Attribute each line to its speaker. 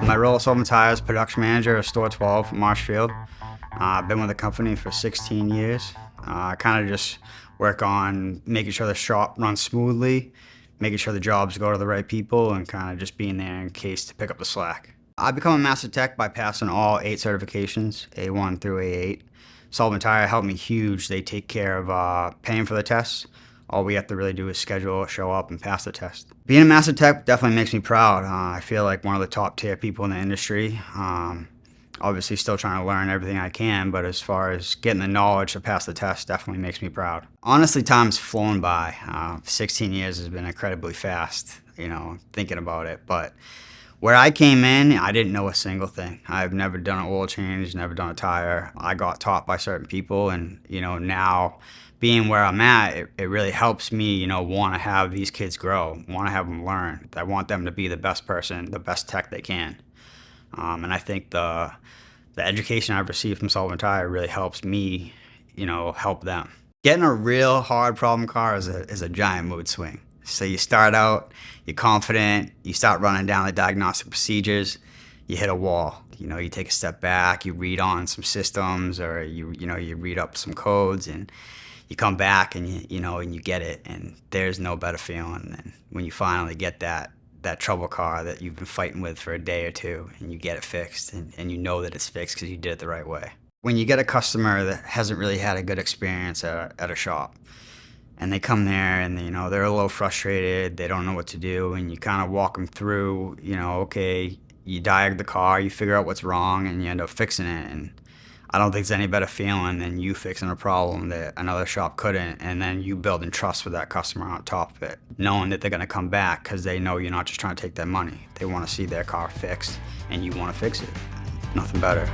Speaker 1: My role at Sullivan Tire is production manager of Store 12, Marshfield. I've been with the company for 16 years. I kind of just work on making sure the shop runs smoothly, making sure the jobs go to the right people, and kind of just being there in case to pick up the slack. I become a master tech by passing all 8 certifications, A1 through A8. Sullivan Tire helped me huge. They take care of paying for the tests. All we have to really do is schedule, show up, and pass the test. Being a master tech definitely makes me proud. I feel like one of the top tier people in the industry. Obviously still trying to learn everything I can, but as far as getting the knowledge to pass the test definitely makes me proud. Honestly, time's flown by. 16 years has been incredibly fast, thinking about it. But where I came in, I didn't know a single thing. I've never done an oil change, never done a tire. I got taught by certain people, and now being where I'm at, it really helps me, want to have these kids grow, want to have them learn. I want them to be the best person, the best tech they can. And I think the education I've received from Sullivan Tire really helps me, help them. Getting a real hard problem car is a giant mood swing. So you start out, you're confident, you start running down the diagnostic procedures, you hit a wall. You take a step back, you read on some systems, or you read up some codes, and you come back and you get it, and there's no better feeling than when you finally get that trouble car that you've been fighting with for a day or two, and you get it fixed, and you know that it's fixed because you did it the right way. When you get a customer that hasn't really had a good experience at a shop, and they come there and they're a little frustrated, they don't know what to do, and you kind of walk them through, okay, you diag the car, you figure out what's wrong, and you end up fixing it. And I don't think there's any better feeling than you fixing a problem that another shop couldn't, and then you building trust with that customer on top of it, knowing that they're going to come back because they know you're not just trying to take their money. They want to see their car fixed, and you want to fix it. Nothing better.